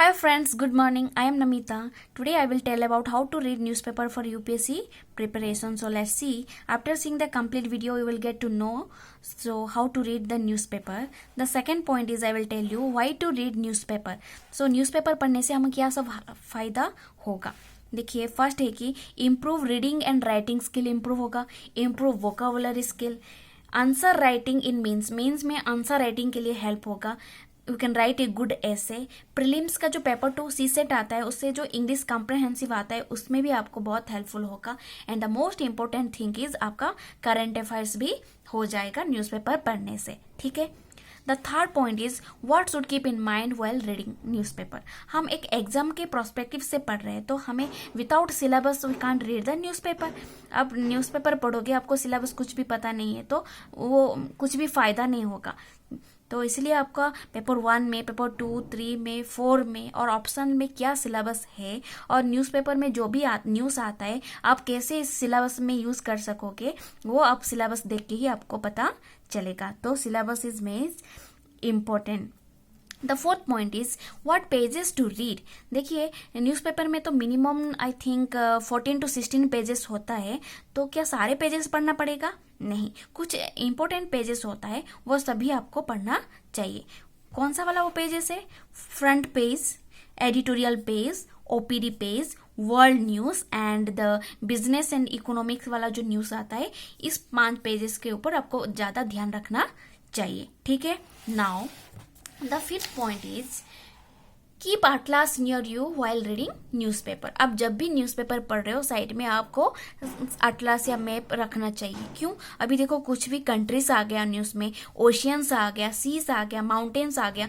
Hi friends, good morning. I am Namita. Today I will tell about how to read newspaper for UPSC preparation. So let's see. After seeing the complete video, you will get to know how to read the newspaper. The second point is I will tell you why to read newspaper. So newspaper पढ़ने से हमें क्या सब फायदा होगा. देखिए first है कि improve reading and writing skill improve होगा, improve vocabulary skill, answer writing in mains में आंसर राइटिंग के लिए हेल्प होगा. You can write a good essay. Prelims का जो पेपर 2 सीसेट आता है उससे जो इंग्लिश कॉम्प्रहेंसिव आता है उसमें भी आपको बहुत हेल्पफुल होगा. And the most important thing is आपका करंट अफेयर्स भी हो जाएगा न्यूज़पेपर पढ़ने से. ठीक है. The third point is what should keep in mind well reading newspaper. हम एक एग्जाम के प्रोस्पेक्टिव से पढ़ रहे हैं तो हमें without syllabus we can't read the newspaper. अब न्यूज़पेपर पढ़ोगे आपको सिलेबस कुछ भी पता नहीं है तो वो कुछ भी फायदा नहीं होगा. तो इसलिए आपका पेपर 1 में, पेपर 2, 3 में, 4 में और ऑप्शन में क्या सिलेबस है और न्यूज़पेपर में जो भी न्यूज़ आता है आप कैसे इस सिलेबस में यूज़ कर सकोगे वो आप सिलेबस देख के ही आपको पता चलेगा. तो syllabus is most important. The fourth point is what pages to read. देखिए न्यूज़पेपर में तो minimum I think 14 to 16 pages होता है. तो क्या सारे पेजेस पढ़ना पड़ेगा? नहीं, कुछ इंपॉर्टेंट पेजेस होता है वो सभी आपको पढ़ना चाहिए. कौन सा वाला वो पेजेस है? Front page, editorial page, OPD page, world news and the business and economics वाला जो न्यूज आता है इस 5 पेजेस के ऊपर आपको ज्यादा ध्यान रखना चाहिए. ठीक है. Now the fifth point is keep Atlas near you while reading newspaper. अब जब भी न्यूज़पेपर पढ़ रहे हो साइड में आपको अटलास या मैप रखना चाहिए. क्यों? अभी देखो कुछ भी कंट्रीज आ गया न्यूज़ में, ओशियंस आ गया, सीज आ गया, माउंटेन्स आ गया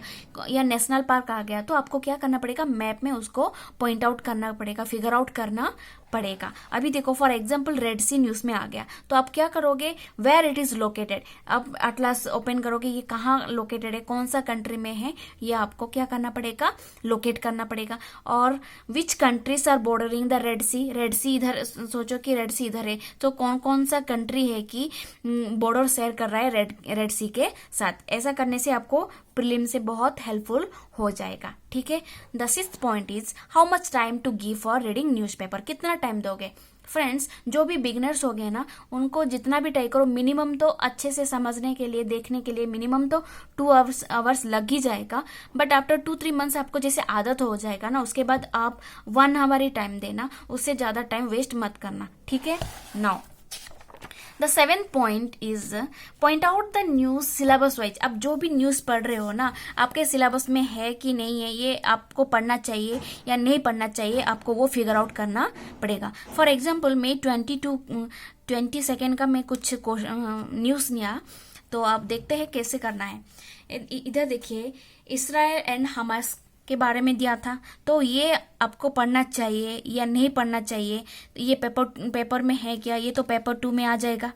या नेशनल पार्क आ गया तो आपको क्या करना पड़ेगा? मैप में उसको पॉइंट आउट करना पड़ेगा, फिगर आउट करना पड़ेगा. अभी देखो for example red sea news में आ गया तो आप क्या करोगे? Where it is located. अब अटलास ओपन करोगे, ये कहाँ लोकेटेड है, कौन सा कंट्री में है, ये आपको क्या करना पड़ेगा? लोकेट करना पड़ेगा. और which countries are bordering the Red Sea. Red Sea इधर, सोचो कि रेड सी इधर है तो कौन कौन सा कंट्री है कि बॉर्डर शेयर कर रहा है रेड सी के साथ. ऐसा करने से आपको प्रीलिम से बहुत हेल्पफुल हो जाएगा. ठीक है. The sixth point is how much time to give for reading newspaper. कितना टाइम दोगे? फ्रेंड्स जो भी बिगनर्स हो गए ना उनको जितना भी ट्राई करो मिनिमम तो अच्छे से समझने के लिए, देखने के लिए मिनिमम तो 2 आवर्स लग ही जाएगा. बट आफ्टर 2-3 मंथ्स आपको जैसे आदत हो जाएगा ना उसके बाद आप 1 आवर ही टाइम देना, उससे ज्यादा टाइम वेस्ट मत करना. ठीक है. Now the 7th point is point out the news syllabus wise. अब जो भी न्यूज पढ़ रहे हो ना आपके सिलेबस में है कि नहीं है, ये आपको पढ़ना चाहिए या नहीं पढ़ना चाहिए, आपको वो फिगर आउट करना पड़ेगा. फॉर एग्जाम्पल मैं 22 का मैं कुछ न्यूज लिया तो आप देखते हैं कैसे करना है. इधर देखिए इसराइल एंड हमास के बारे में दिया था तो ये आपको पढ़ना चाहिए या नहीं पढ़ना चाहिए. ये पेपर में है क्या? ये तो पेपर 2 में आ जाएगा.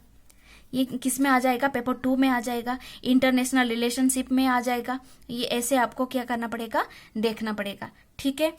ये किस में आ जाएगा? पेपर 2 में आ जाएगा, इंटरनेशनल रिलेशनशिप में आ जाएगा. ये ऐसे आपको क्या करना पड़ेगा? देखना पड़ेगा. ठीक है.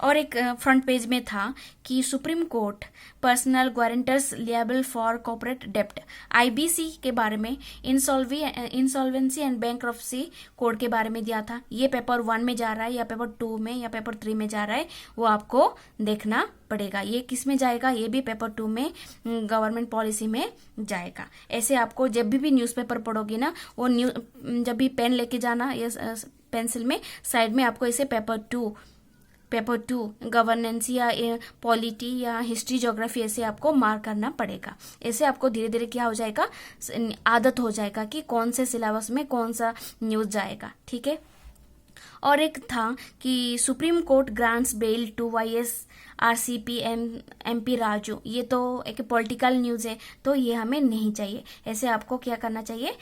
और एक फ्रंट पेज में था कि Supreme Court personal guarantors liable for corporate डेप्ट. आईबीसी के बारे में, इंसॉल्वेंसी एंड बैंक्रप्सी कोड के बारे में दिया था. ये पेपर 1 में जा रहा है या पेपर 2 में या पेपर 3 में जा रहा है वो आपको देखना पड़ेगा. ये किस में जाएगा? ये भी पेपर 2 में गवर्नमेंट पॉलिसी में जाएगा. ऐसे आपको जब भी न्यूज़पेपर पढ़ोगे ना वो जब भी पेन लेके जाना या पेंसिल में साइड में आपको ऐसे पेपर 2 गवर्नेंस या पॉलिटी या हिस्ट्री ज्योग्राफी ऐसे आपको मार्क करना पड़ेगा. ऐसे आपको धीरे धीरे क्या हो जाएगा? आदत हो जाएगा कि कौन से सिलेबस में कौन सा न्यूज जाएगा. ठीक है. और एक था कि Supreme Court grants bail to YS RCP MP Raju. ये तो एक पॉलिटिकल न्यूज है तो ये हमें नहीं चाहिए. ऐसे आपको क्या करना चाहिए?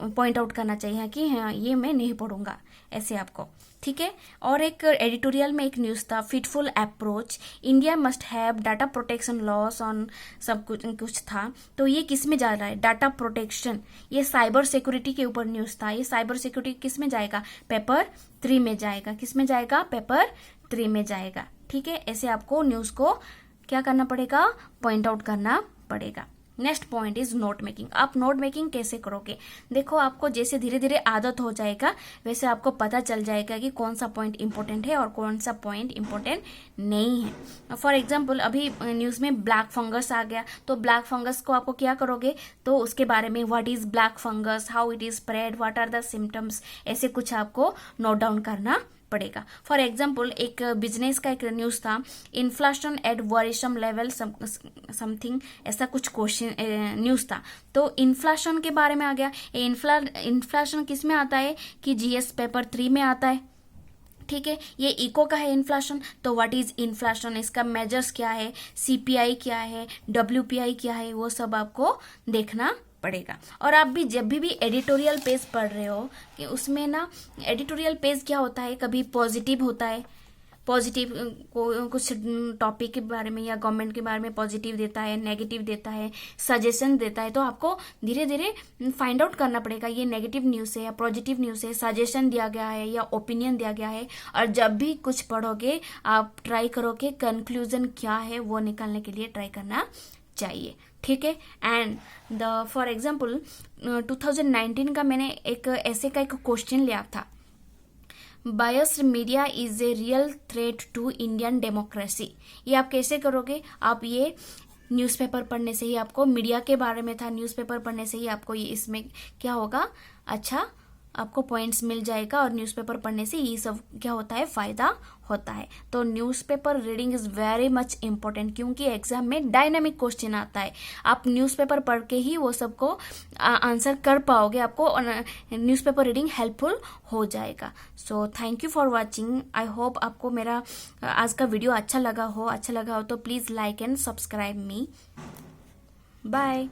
पॉइंट आउट करना चाहिए कि हाँ ये मैं नहीं पढ़ूंगा, ऐसे आपको. ठीक है. और एक एडिटोरियल में एक न्यूज था fitful approach, India must have data protection loss on सब कुछ था. तो ये किस में जा रहा है? Data protection. ये साइबर सिक्योरिटी के ऊपर न्यूज था. ये साइबर सिक्योरिटी किस में जाएगा? पेपर 3 में जाएगा. किस में जाएगा? पेपर 3 में जाएगा. ठीक है. ऐसे आपको न्यूज को क्या करना पड़ेगा? पॉइंट आउट करना पड़ेगा. Next point is note making. आप नोट मेकिंग कैसे करोगे? देखो, आपको जैसे धीरे धीरे आदत हो जाएगा वैसे आपको पता चल जाएगा कि कौन सा पॉइंट इंपॉर्टेंट है और कौन सा पॉइंट इंपॉर्टेंट नहीं है। फॉर एग्जाम्पल, अभी न्यूज में ब्लैक फंगस आ गया, तो ब्लैक फंगस को आपको क्या करोगे, तो उसके बारे में what is black fungus, how it is spread, what are the symptoms, ऐसे कुछ आपको नोट डाउन करना पड़ेगा। फॉर एग्जाम्पल, एक बिजनेस का एक न्यूज था, इन्फ्लेशन एट वरिशम लेवल समथिंग, ऐसा कुछ क्वेश्चन न्यूज था। तो इन्फ्लेशन के बारे में आ गया। इन्फ्लेशन किस में आता है कि जीएस पेपर 3 में आता है। ठीक है, ये इको का है इन्फ्लेशन। तो व्हाट इज इन्फ्लेशन, इसका मेजर्स क्या है, सीपीआई क्या है, डब्ल्यूपीआई क्या है, वो सब आपको देखना पड़ेगा। और आप भी जब भी एडिटोरियल पेज पढ़ रहे हो कि उसमें ना एडिटोरियल पेज क्या होता है, कभी पॉजिटिव होता है, पॉजिटिव कुछ टॉपिक के बारे में या गवर्नमेंट के बारे में पॉजिटिव देता है, नेगेटिव देता है, सजेशन देता है। तो आपको धीरे धीरे फाइंड आउट करना पड़ेगा ये नेगेटिव न्यूज़ है या पॉजिटिव न्यूज़ है, सजेशन दिया गया है या ओपिनियन दिया गया है। और जब भी कुछ पढ़ोगे आप ट्राई करोगे कंक्लूजन क्या है वो निकालने के लिए ट्राई करना चाहिए। ठीक है। एंड फॉर एग्जाम्पल 2019 का मैंने एक ऐसे का एक क्वेश्चन लिया था, biased media is a real threat to Indian democracy. ये आप कैसे करोगे? आप ये न्यूज़पेपर पढ़ने से ही, आपको मीडिया के बारे में था, न्यूज़पेपर पढ़ने से ही आपको ये इसमें क्या होगा, अच्छा आपको पॉइंट्स मिल जाएगा। और न्यूज़पेपर पढ़ने से ये सब क्या होता है, फायदा होता है। तो newspaper reading is very much important, क्योंकि एग्जाम में डायनामिक क्वेश्चन आता है। आप न्यूज़पेपर पढ़ के ही वो सबको आंसर कर पाओगे, आपको न्यूज़पेपर रीडिंग हेल्पफुल हो जाएगा। So thank you for watching. I hope आपको मेरा आज का वीडियो अच्छा लगा हो तो please like and subscribe me. Bye.